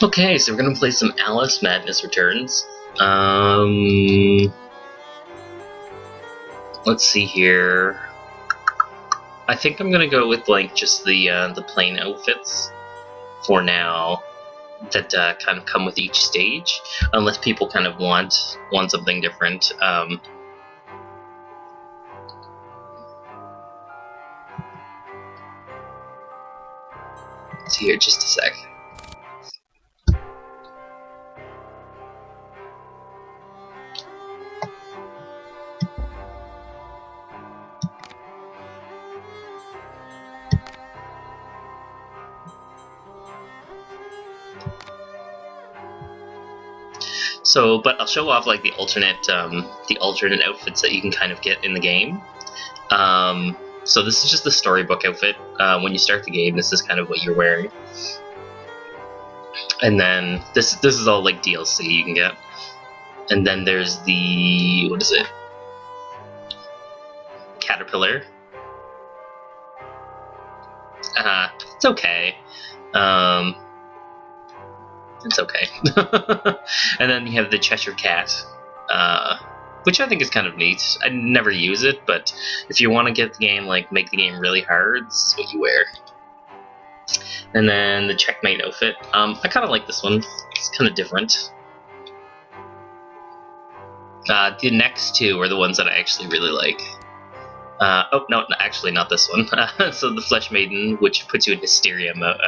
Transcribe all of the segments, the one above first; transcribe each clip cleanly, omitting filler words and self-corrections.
Okay, so we're gonna play some Alice Madness Returns. Let's see here. I think I'm gonna go with like just the plain outfits for now that kind of come with each stage, unless people kind of want something different. Let's see here, just a sec. So, but I'll show off like the alternate outfits that you can kind of get in the game. So this is just the storybook outfit. When you start the game, this is kind of what you're wearing, and then this is all like DLC you can get. And then there's the what is it? Caterpillar. It's okay. It's okay. And then you have the Cheshire Cat, which I think is kind of neat. I never use it, but if you want to get the game, like, make the game really hard, this is what you wear. And then the Checkmate outfit. I kind of like this one. It's kind of different. The next two are the ones that I actually really like. Oh, no, actually not this one. So the Flesh Maiden, which puts you in Hysteria mode,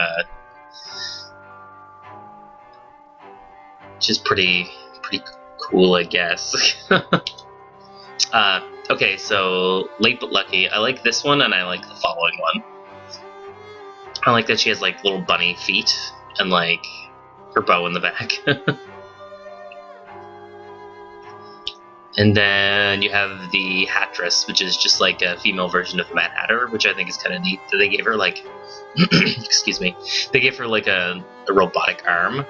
which is pretty cool, I guess. Okay, so Late But Lucky. I like this one, and I like the following one. I like that she has like little bunny feet and like her bow in the back. And then you have the Hattress, which is just like a female version of Mad Hatter, which I think is kind of neat. That they gave her like, excuse me, they gave her like a robotic arm.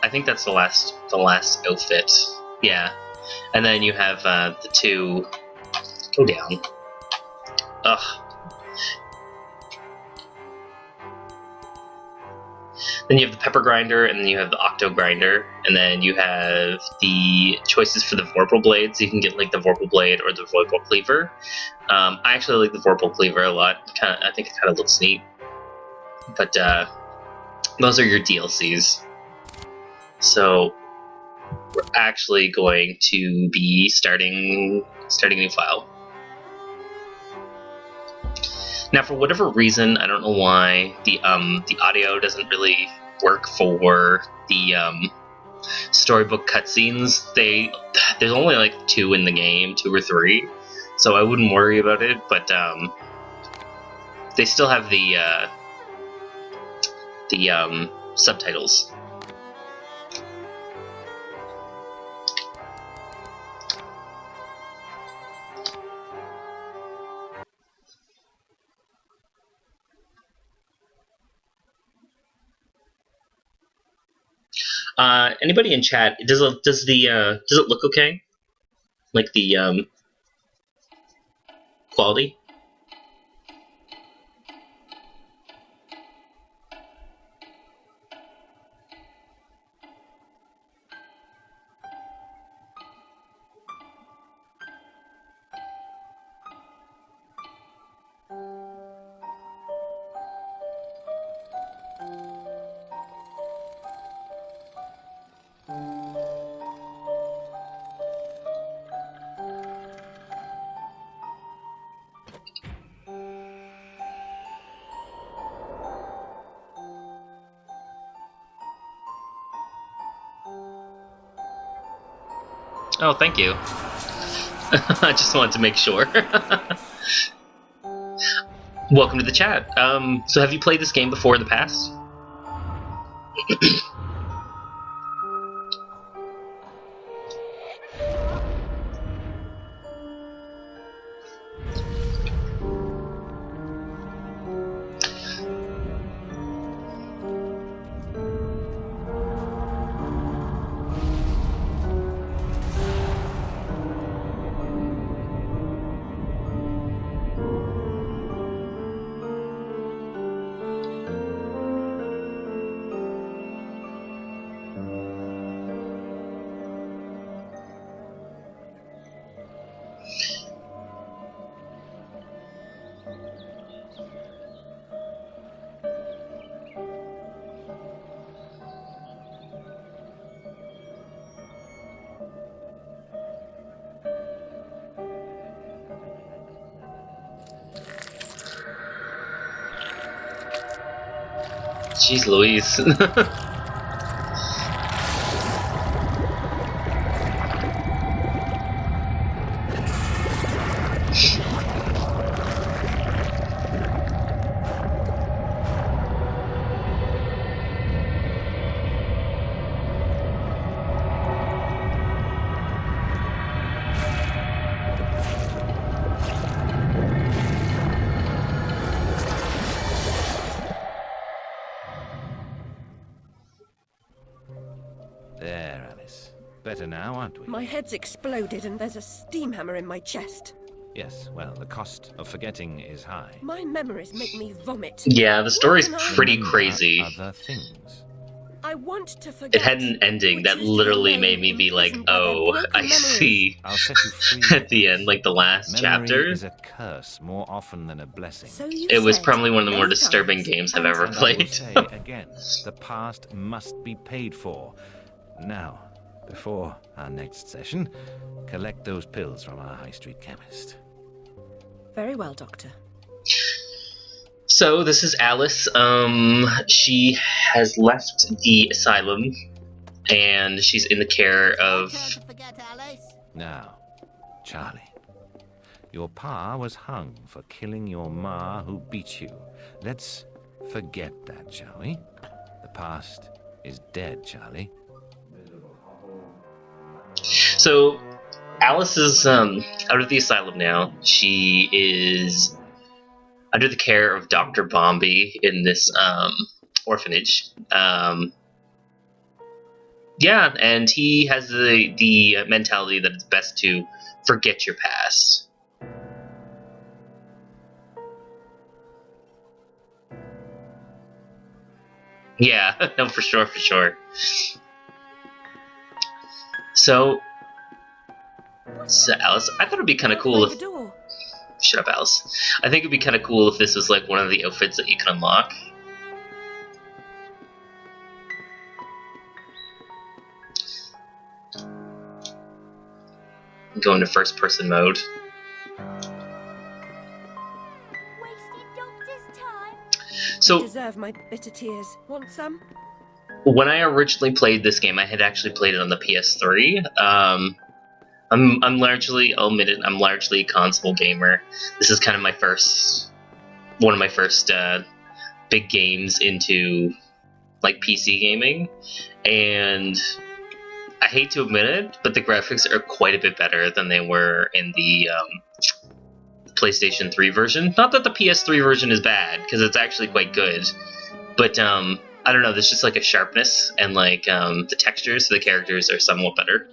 I think that's the last outfit. Yeah. And then you have the two. Go down. Ugh. Then you have the Pepper Grinder, and then you have the Octo Grinder, and then you have the choices for the Vorpal Blade, so you can get like the Vorpal Blade or the Vorpal Cleaver. I actually like the Vorpal Cleaver a lot. I think it kind of looks neat. But those are your DLCs. So we're actually going to be starting a new file. Now, for whatever reason, I don't know why the audio doesn't really work for the storybook cutscenes. There's only like 2 in the game, 2 or 3, so I wouldn't worry about it. But they still have the subtitles. Anybody in chat? Does it look okay? Like the quality? Oh, thank you. I just wanted to make sure. Welcome to the chat. So have you played this game before in the past? Jeez Louise. There, Alice. Better now, aren't we? My head's exploded and there's a steam hammer in my chest. Yes, well, the cost of forgetting is high. My memories make me vomit. Yeah, the story's What can I- pretty Remember crazy. Other things. I want to forget. It had an ending that literally made me be like, oh, I see. I'll set you free. At the end, like the last Memory chapter. is a curse more often than a blessing. So you It was said probably one of the more many disturbing times. games I've ever And I will played. say again, the past must be paid for. Now, before our next session, collect those pills from our high street chemist. Very well, Doctor. So this is Alice. She has left the asylum, and she's in the care of. Now, Charlie, your pa was hung for killing your ma who beat you. Let's forget that, shall we? The past is dead, Charlie. So Alice is out of the asylum now. She is under the care of Dr. Bombi in this orphanage. Yeah, and he has the mentality that it's best to forget your past. Yeah, no, for sure, for sure. So Alice, I thought it'd be kind of cool Find if... the door. Shut up, Alice. I think it'd be kind of cool if this was like one of the outfits that you can unlock. Go into first-person mode. Wasted Doctor's time. So Deserve my bitter tears. Want some? when I originally played this game, I had actually played it on the PS3. I'm largely, I'll admit it, I'm largely a console gamer. This is kind of my one of my first big games into like PC gaming, and I hate to admit it, but the graphics are quite a bit better than they were in the PlayStation 3 version. Not that the PS3 version is bad, because it's actually quite good, but I don't know, there's just like a sharpness and like the textures of the characters are somewhat better.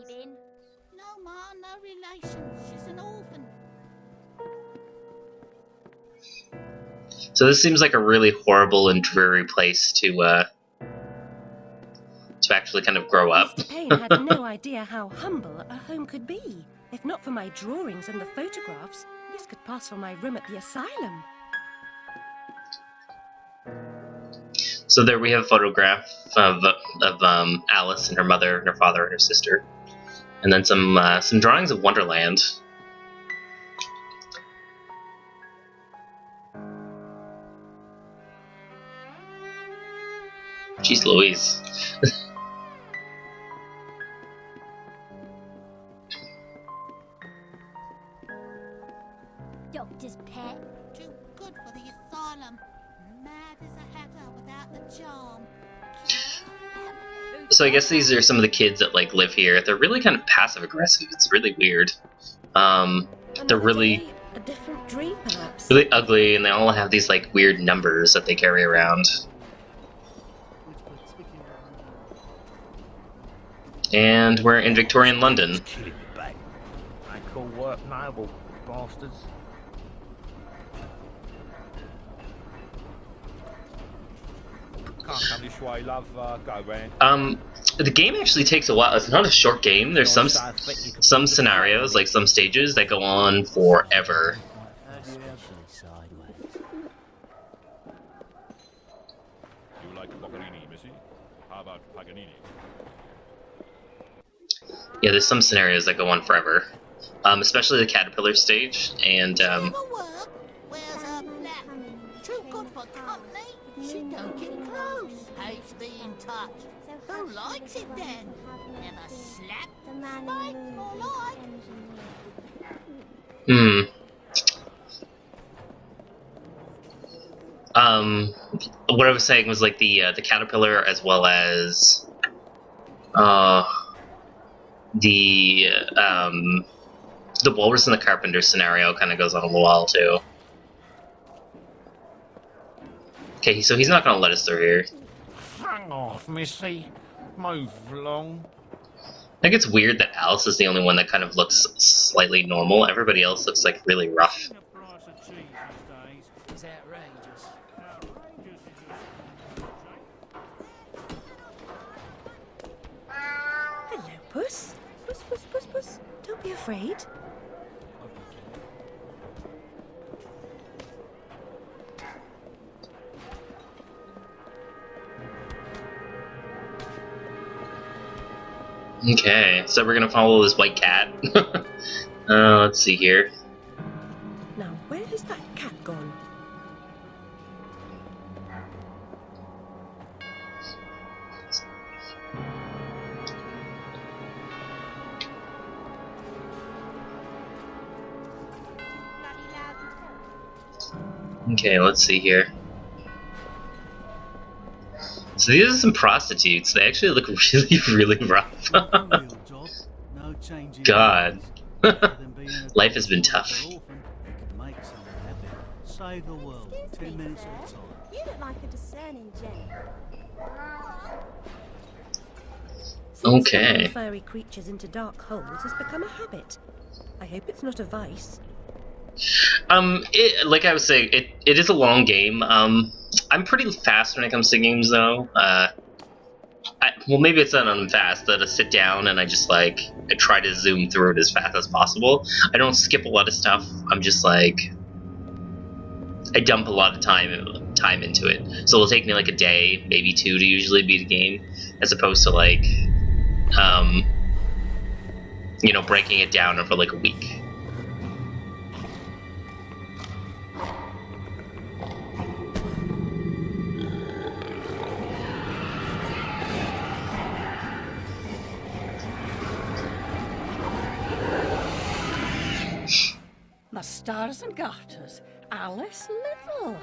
No, Ma, no relation. She's an orphan. So this seems like a really horrible and dreary place to actually kind of grow up. Mr. Payne had no idea how humble a home could be. If not for my drawings and the photographs, this could pass for my room at the asylum. So there we have a photograph of Alice and her mother and her father and her sister, and then some drawings of Wonderland. Jeez Louise. Doctor's pet. Too good for the asylum. Mad as a hatter without the charm. So I guess these are some of the kids that like live here. They're really kind of passive aggressive. It's really weird. They're Another really day, a different dream, perhaps. really ugly, and they all have these like weird numbers that they carry around. And we're in Victorian London. Killing me, babe. I call work noble, bastards. Can't come this way, love. Go round. The game actually takes a while. It's not a short game. There's some scenarios, like some stages, that go on forever. You like Boccherini, Missy? How about Paganini? Yeah, there's some scenarios that go on forever. Especially the caterpillar stage, and Never work. Where's her pet? Too good for company. She don't get close. fix it then. Never slap. The man Spike in the more movie like. engineer. What I was saying was like the caterpillar as well as the walrus and the carpenter scenario kind of goes on a little while too. Okay, so he's not gonna let us through here. Hang off, missy. Move along. I think it's weird that Alice is the only one that kind of looks slightly normal. Everybody else looks like really rough. The price of cheese these days is outrageous. Outrageous is Hello, Puss. Puss, Puss, Puss, Puss. Don't be afraid. Okay, so we're gonna follow this white cat. Let's see here. Now, where has that cat gone? Bloody loud. Okay, let's see here. So these are some prostitutes. They actually look really, really rough. God. Life has been tough. Save the world, 10 minutes at a time. You look like a discerning gent. Seeing Okay. throwing furry creatures into dark holes has become a habit. I hope it's not a vice. Like I was saying, it is a long game. I'm pretty fast when it comes to games, though. Well, maybe it's that I'm fast, that I sit down and I just, like, I try to zoom through it as fast as possible. I don't skip a lot of stuff. I'm just, like, I dump a lot of time into it. So it'll take me, like, a day, maybe two, to usually beat a game, as opposed to, like, you know, breaking it down over, like, a week. My stars and garters, Alice Little.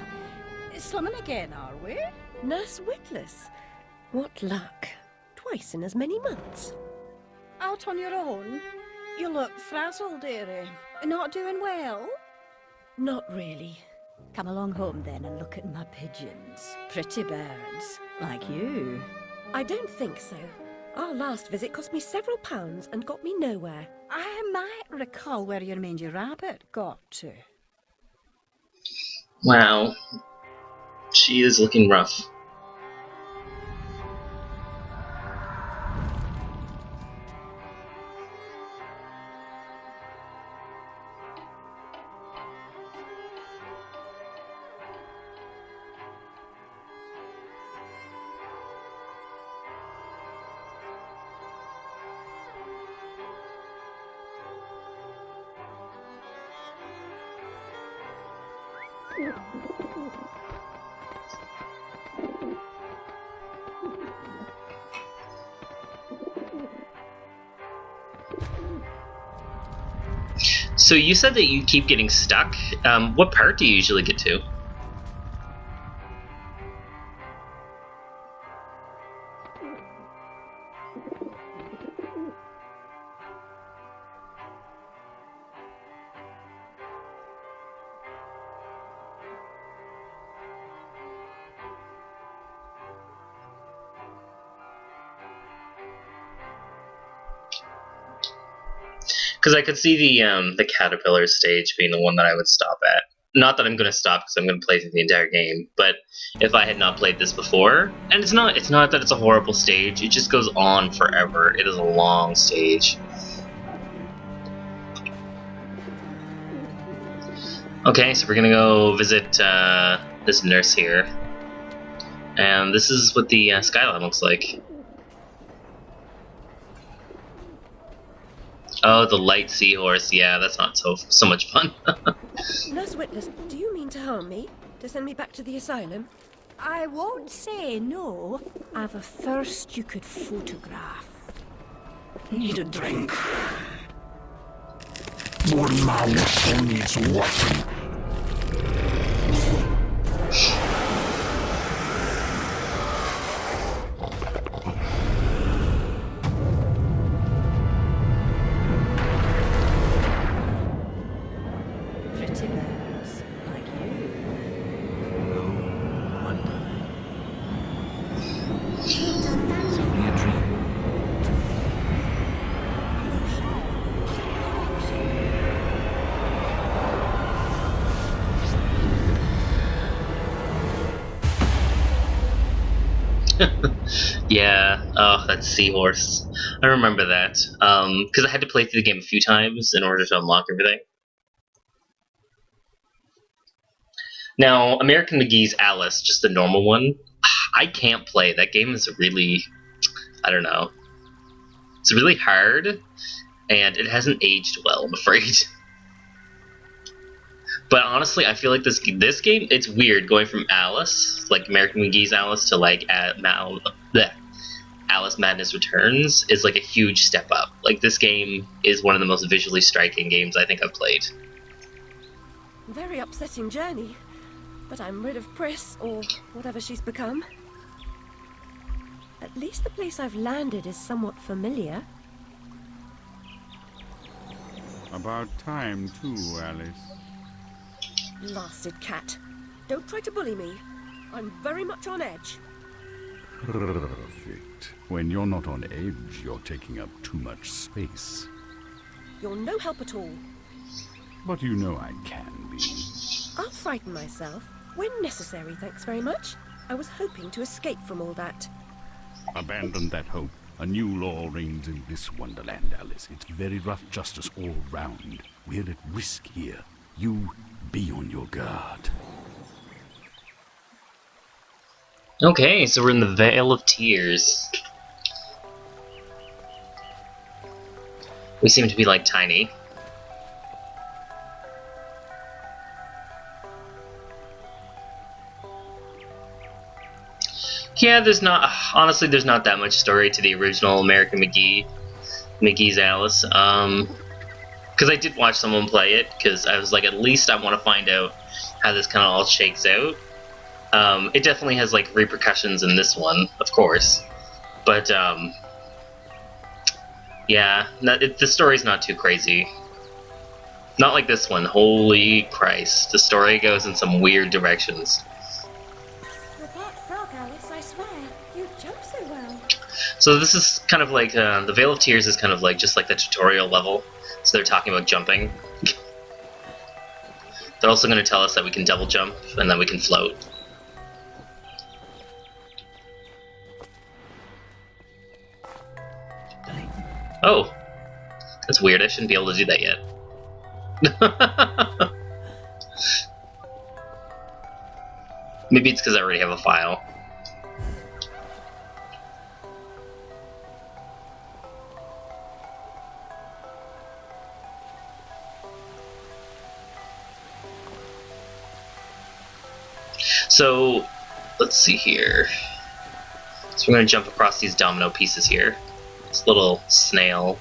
Slumming again, are we? Nurse Witless. What luck. Twice in as many months. Out on your own? You look frazzled, dearie. Not doing well? Not really. Come along home then and look at my pigeons. Pretty birds, like you. I don't think so. Our last visit cost me several pounds and got me nowhere. I might recall where your mangy rabbit got to. Wow. She is looking rough. So you said that you keep getting stuck. What part do you usually get to? Because I could see the caterpillar stage being the one that I would stop at. Not that I'm going to stop because I'm going to play through the entire game, but if I had not played this before, and it's not that it's a horrible stage, it just goes on forever. It is a long stage. Okay, so we're going to go visit this nurse here. And this is what the skyline looks like. Oh, the light seahorse. Yeah, that's not so much fun. Nurse Witless, do you mean to harm me? To send me back to the asylum? I won't say no. I've a thirst you could photograph. Need a drink. One mouse needs water. Pretty birds, like you. No wonder. It's only a dream. Yeah, oh, that seahorse. I remember that. Because I had to play through the game a few times in order to unlock everything. Now, American McGee's Alice, just the normal one, I can't play. That game is really, I don't know. It's really hard, and it hasn't aged well, I'm afraid. But honestly, I feel like this game, it's weird going from Alice, like American McGee's Alice, to like Alice Madness Returns is like a huge step up. Like this game is one of the most visually striking games I think I've played. Very upsetting journey. But I'm rid of Pris, or whatever she's become. At least the place I've landed is somewhat familiar. About time, too, Alice. Blasted cat. Don't try to bully me. I'm very much on edge. Perfect. When you're not on edge, you're taking up too much space. You're no help at all. But you know I can be. I'll frighten myself when necessary, thanks very much. I was hoping to escape from all that. Abandon that hope. A new law reigns in this wonderland, Alice. It's very rough justice all round. We're at risk here. You be on your guard. Okay, so we're in the Vale of Tears. We seem to be like tiny. Yeah, honestly, there's not that much story to the original American McGee's Alice. Because I did watch someone play it, because I was like, at least I want to find out how this kind of all shakes out. It definitely has like repercussions in this one, of course, but yeah, the story's not too crazy. Not like this one. Holy Christ, the story goes in some weird directions. You're Black Frog, Alice, I swear. You jump so well. So this is kind of like the Vale of Tears is kind of like just like the tutorial level. So they're talking about jumping. They're also going to tell us that we can double jump and that we can float. Oh, that's weird. I shouldn't be able to do that yet. Maybe it's because I already have a file. So, let's see here. So we're going to jump across these domino pieces here. This little snail.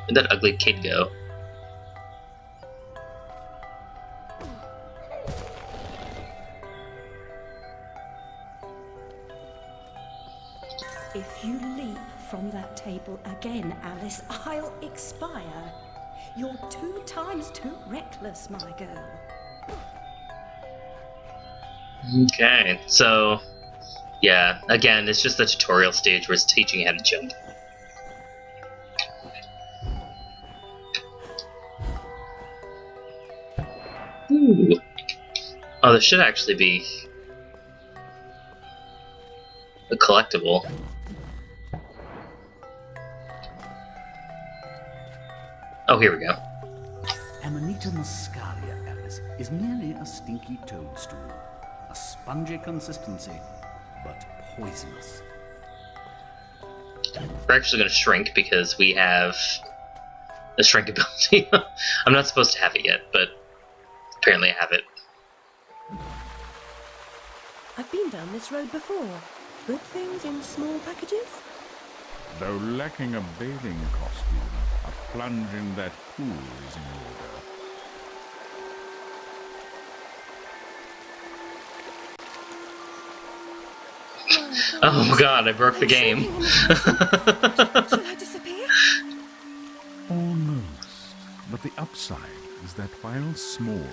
Where'd that ugly kid go? If you leap from that table again, Alice, I'll expire. You're 2 times too reckless, my girl. Okay, so yeah, again, it's just the tutorial stage where it's teaching you how to jump. Ooh. Oh, there should actually be a collectible. Oh, here we go. Amanita muscaria, Alice, is merely a stinky toadstool. A spongy consistency, but poisonous. We're actually going to shrink because we have the shrink ability. I'm not supposed to have it yet, but apparently I have it. I've been down this road before. Good things in small packages? Though lacking a bathing costume, a plunge in that pool is in order. Oh god, I broke the game. Shall I disappear? Almost. But the upside is that while smaller,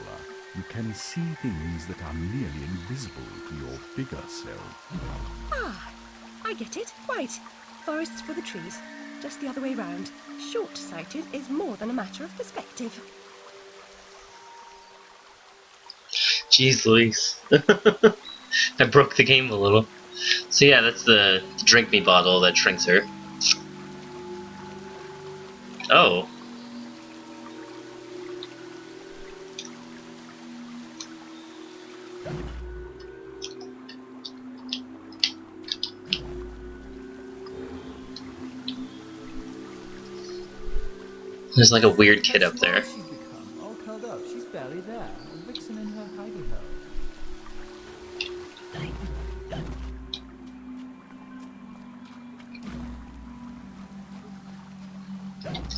you can see things that are nearly invisible to your bigger self. Ah, I get it. Right. Forests for the trees. Just the other way round. Short-sighted is more than a matter of perspective. Jeez Louise. I broke the game a little. So yeah, that's the drink me bottle that shrinks her. Oh. There's like a weird kid up there. She's become all curled up. She's barely there. A vixen in her hidey hole.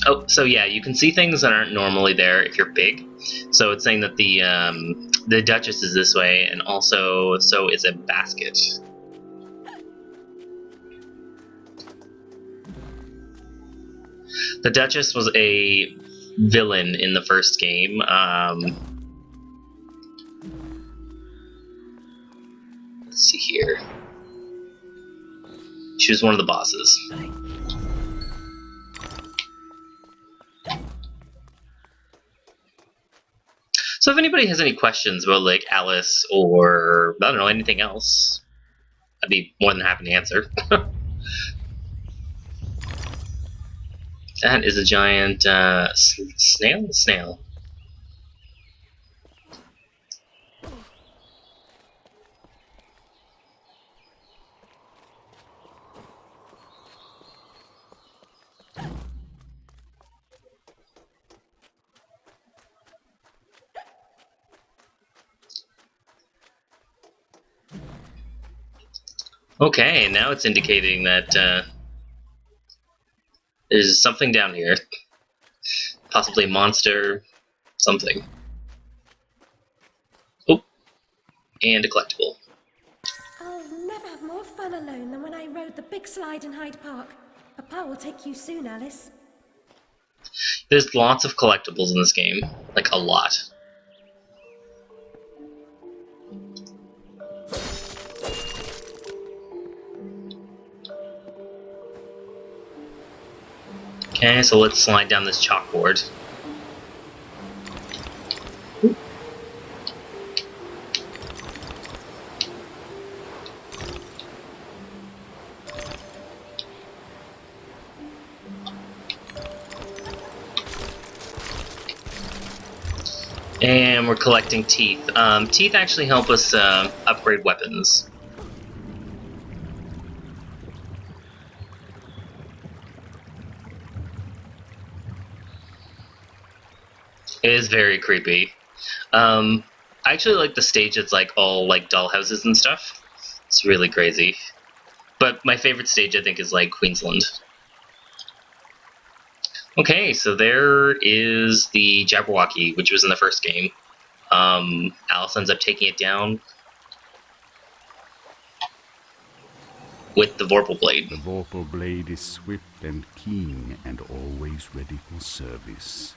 Oh, so yeah, you can see things that aren't normally there if you're big. So it's saying that the Duchess is this way, and also so is a basket. The Duchess was a villain in the first game. Let's see here. She was one of the bosses. So if anybody has any questions about like Alice or I don't know anything else, I'd be more than happy to answer. That is a giant snail. Snail. Okay, now it's indicating that there's something down here. Possibly a monster, something. Oh, and a collectible. I'll never have more fun alone than when I rode the big slide in Hyde Park. Papa will take you soon, Alice. There's lots of collectibles in this game, like a lot. Okay, so let's slide down this chalkboard. And we're collecting teeth. Teeth actually help us upgrade weapons. It is very creepy. I actually like the stage that's like all like dollhouses and stuff. It's really crazy. But my favorite stage I think is like Queensland. Okay, so there is the Jabberwocky, which was in the first game. Alice ends up taking it down with the Vorpal Blade. The Vorpal Blade is swift and keen and always ready for service.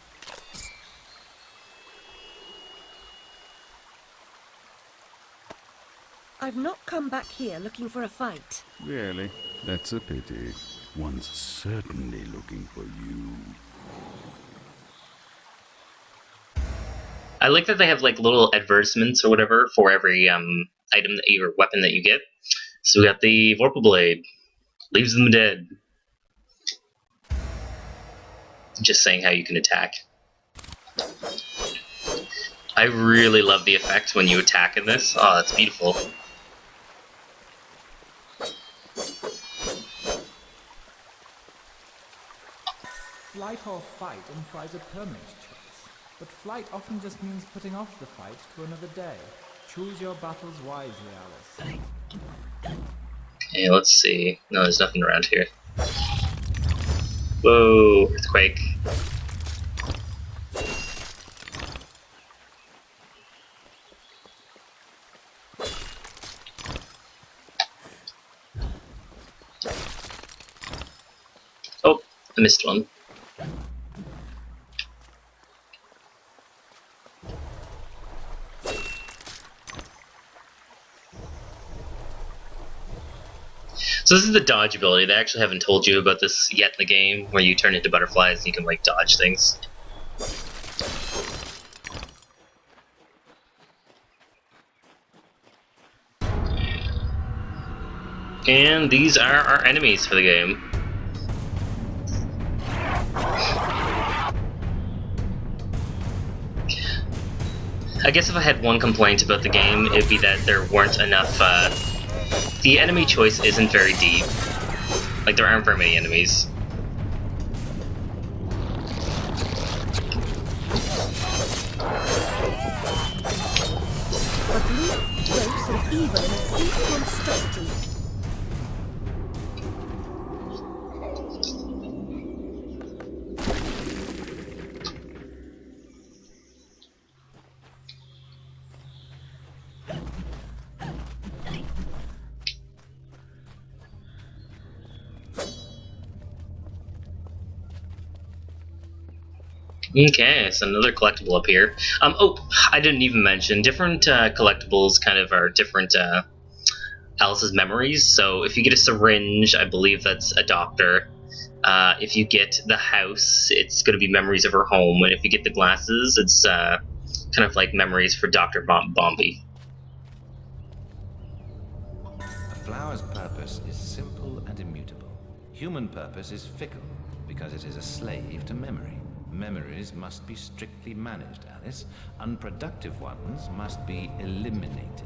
I've not come back here looking for a fight. Really? That's a pity. One's certainly looking for you. I like that they have like little advertisements or whatever for every item that or weapon that you get. So we got the Vorpal Blade, leaves them dead. Just saying how you can attack. I really love the effect when you attack in this. Oh, that's beautiful. Flight or fight implies a permanent choice. but flight often just means putting off the fight to another day. Choose your battles wisely, Alice. Okay, let's see. No, there's nothing around here. Whoa, earthquake. Oh, I missed one. So this is the dodge ability. They actually haven't told you about this yet in the game, where you turn into butterflies and you can, like, dodge things. And these are our enemies for the game. I guess if I had one complaint about the game, it'd be that there weren't enough, the enemy choice isn't very deep. Like, there aren't very many enemies. A bleak, gross, and evil in a simple monstrosity. Okay, so another collectible up here. Oh, I didn't even mention, different collectibles kind of are different Alice's memories. So if you get a syringe, I believe that's a doctor. If you get the house, it's going to be memories of her home. And if you get the glasses, it's kind of like memories for Dr. Bombi. A flower's purpose is simple and immutable. Human purpose is fickle, because it is a slave to memory. Memories must be strictly managed, Alice. Unproductive ones must be eliminated.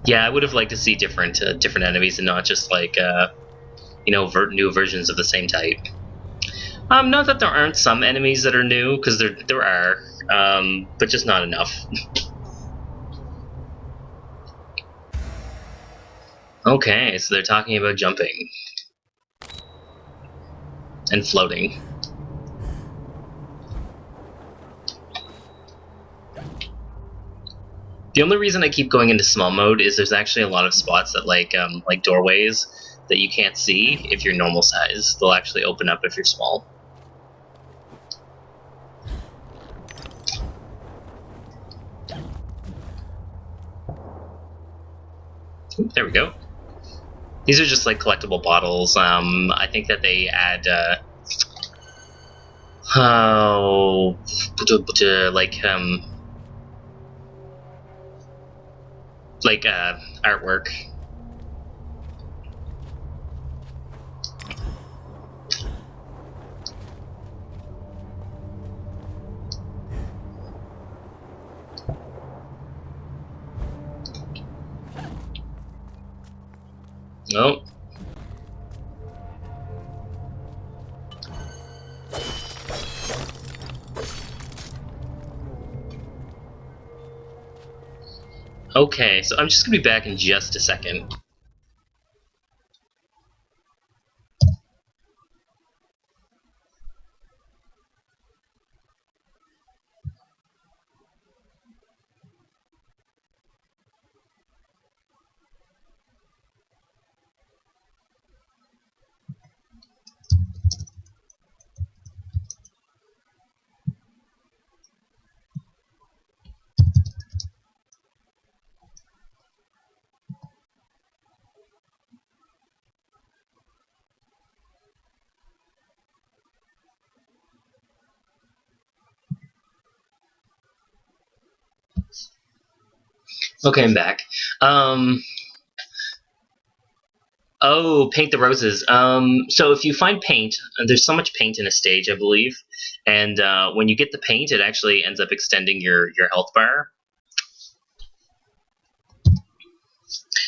Yeah, I would have liked to see different enemies and not just like you know, new versions of the same type. Not that there aren't some enemies that are new, because there are, but just not enough. Okay, so they're talking about jumping and floating. The only reason I keep going into small mode is there's actually a lot of spots that like doorways that you can't see if you're normal size. They'll actually open up if you're small. Ooh, there we go. These are just like collectible bottles. I think that they add like artwork. Oh. Okay, so I'm just gonna be back in just a second. Okay, I'm back. Oh, paint the roses. So if you find paint, there's so much paint in a stage, I believe, and when you get the paint, it actually ends up extending your health bar.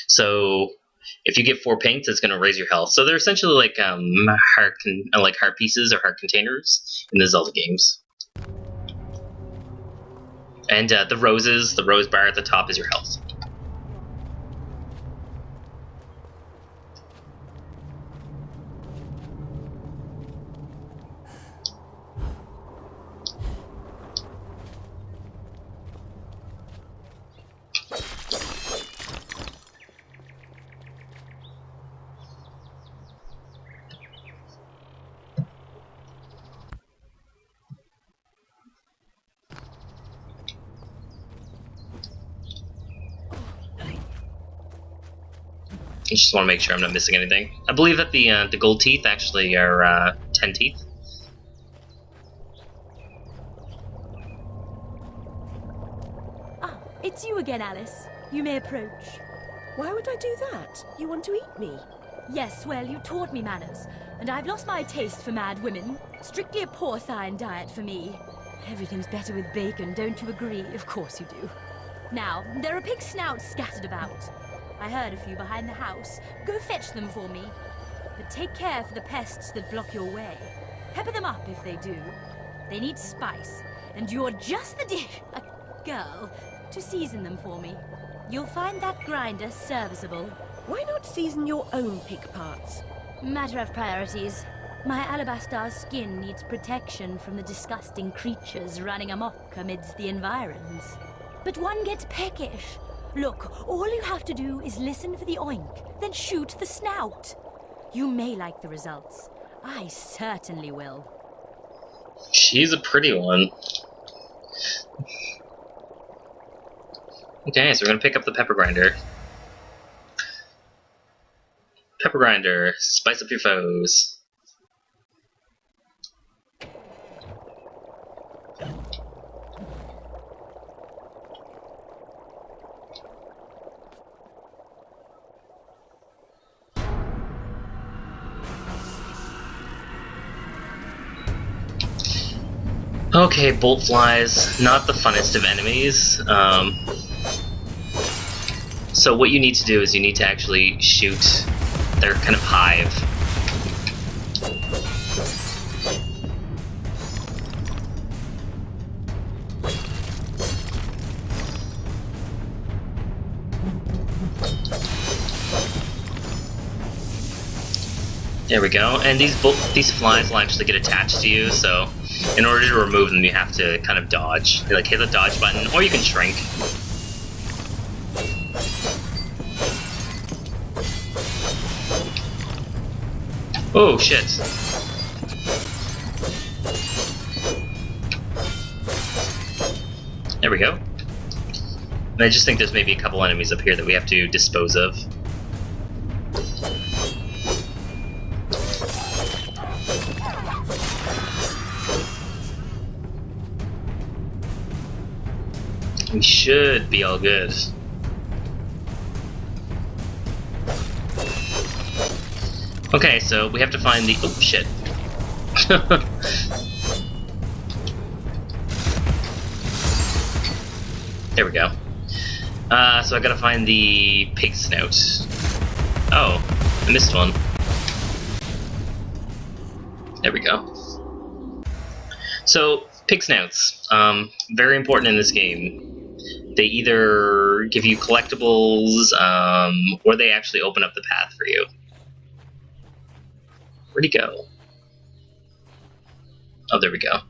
So if you get 4 pinks, it's going to raise your health. So they're essentially like heart pieces or heart containers in the Zelda games. And the rose bar at the top is your health. I just want to make sure I'm not missing anything. I believe that the gold teeth actually are 10 teeth. Ah, it's you again, Alice. You may approach. Why would I do that? You want to eat me? Yes, well, you taught me manners, and I've lost my taste for mad women. Strictly a porcine diet for me. Everything's better with bacon, don't you agree? Of course you do. Now, there are pig snouts scattered about. I heard a few behind the house. Go fetch them for me. But take care for the pests that block your way. Pepper them up if they do. They need spice, and you're just the girl to season them for me. You'll find that grinder serviceable. Why not season your own pig parts? Matter of priorities. My alabaster skin needs protection from the disgusting creatures running amok amidst the environs. But one gets peckish. Look, all you have to do is listen for the oink, then shoot the snout. You may like the results. I certainly will. She's a pretty one. Okay, so we're gonna pick up the pepper grinder. Pepper grinder, spice up your foes. Okay, bolt flies, not the funnest of enemies. So what you need to do is you need to actually shoot their kind of hive. There we go, and these flies will actually get attached to you, so in order to remove them you have to kind of dodge. Like hit the dodge button, or you can shrink. Oh shit. There we go. And I just think there's maybe a couple enemies up here that we have to dispose of. We should be all good. Okay, so we have to find the... Oh, shit. There we go. So I gotta find the pig snout. Oh, I missed one. There we go. So, pig snouts. Very important in this game. They either give you collectibles, or they actually open up the path for you. Where'd he go? Oh, there we go.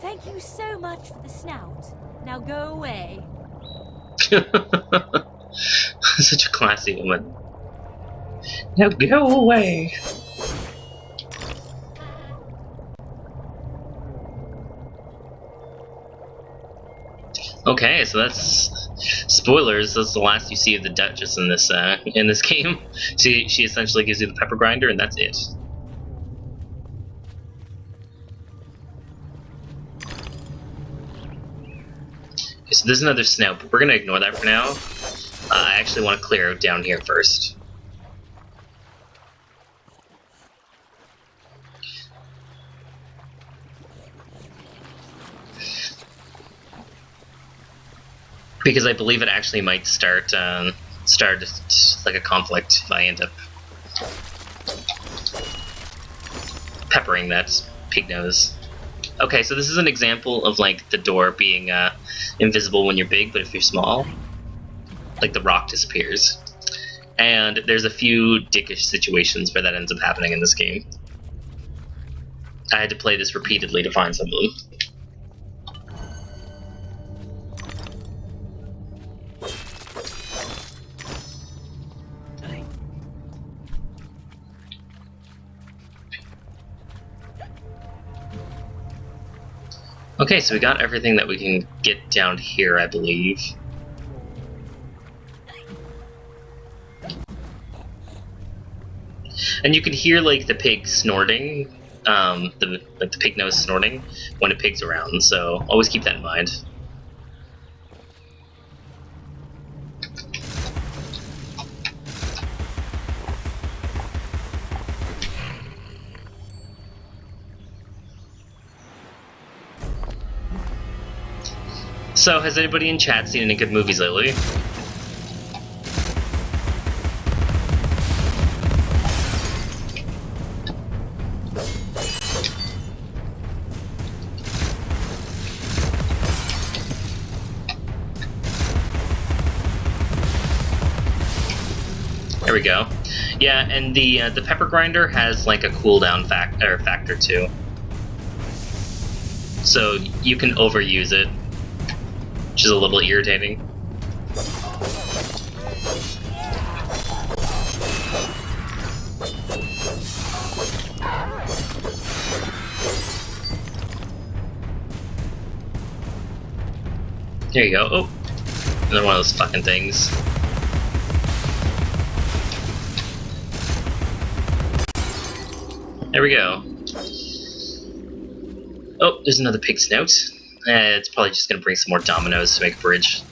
Thank you so much for the snout. Now go away. Such a classy woman. Now go away. Okay, so that's Spoilers, that's the last you see of the Duchess in this game. She essentially gives you the pepper grinder, and that's it. Okay, so there's another snout, but we're gonna ignore that for now. I actually want to clear out down here first. Because I believe it actually might start like a conflict if I end up peppering that pig nose. Okay, so this is an example of like the door being invisible when you're big, but if you're small, like the rock disappears. And there's a few dickish situations where that ends up happening in this game. I had to play this repeatedly to find some of them. Okay, so we got everything that we can get down here, I believe. And you can hear like the pig snorting, the pig nose snorting when a pig's around. So always keep that in mind. So, has anybody in chat seen any good movies lately? There we go. Yeah, and the pepper grinder has like a cooldown factor too. So you can overuse it, which is a little irritating. There you go. Oh, another one of those fucking things. There we go. Oh, there's another pig snout. It's probably just gonna bring some more dominoes to make a bridge.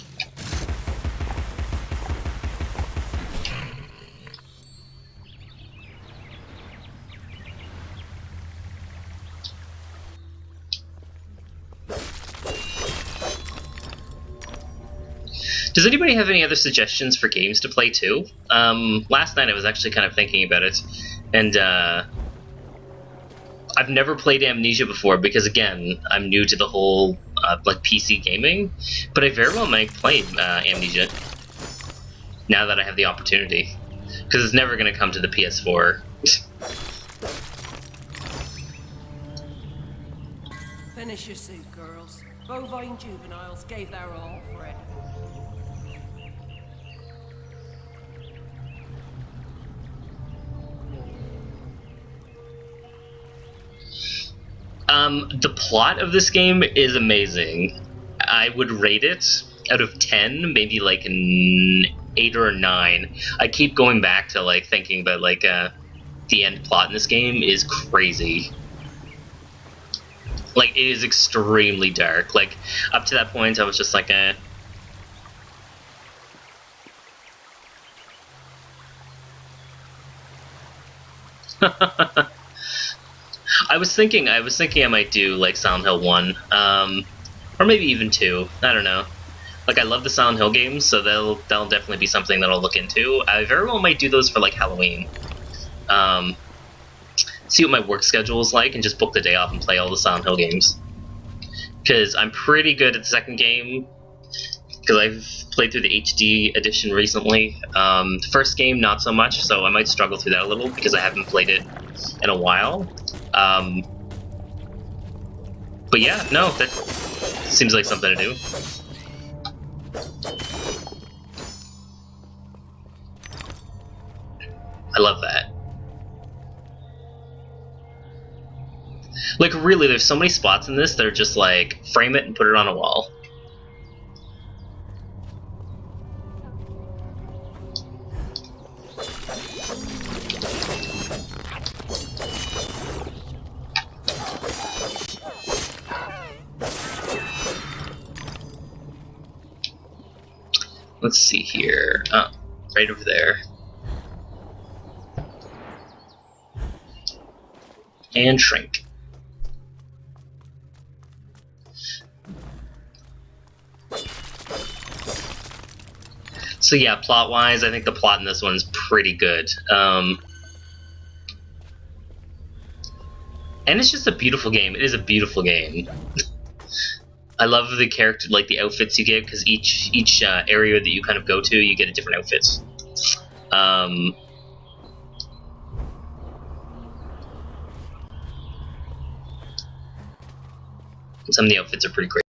Does anybody have any other suggestions for games to play too? Last night I was actually kind of thinking about it, and I've never played Amnesia before because, again, I'm new to the whole like PC gaming, but I very well might play Amnesia now that I have the opportunity, because it's never going to come to the PS4. Finish your soup, girls. Bovine juveniles gave their all for it. The plot of this game is amazing. I would rate it out of 10, maybe like an 8 or a 9. I keep going back to like thinking about like the end plot in this game is crazy. Like, it is extremely dark. Like, up to that point I was just like I was thinking I might do like Silent Hill 1, or maybe even 2. I don't know. Like, I love the Silent Hill games, so that'll definitely be something that I'll look into. I very well might do those for like Halloween. See what my work schedule is like and just book the day off and play all the Silent Hill games. Because I'm pretty good at the second game, because I've played through the HD edition recently. The first game, not so much, so I might struggle through that a little because I haven't played it in a while. But yeah, no, that seems like something to do. I love that. Like, really, there's so many spots in this that are just like, frame it and put it on a wall. Let's see here. Oh, right over there. And shrink. So yeah, plot-wise, I think the plot in this one's pretty good. And it's just a beautiful game. It is a beautiful game. I love the character, like the outfits you get, because each area that you kind of go to, you get a different outfit. Some of the outfits are pretty great.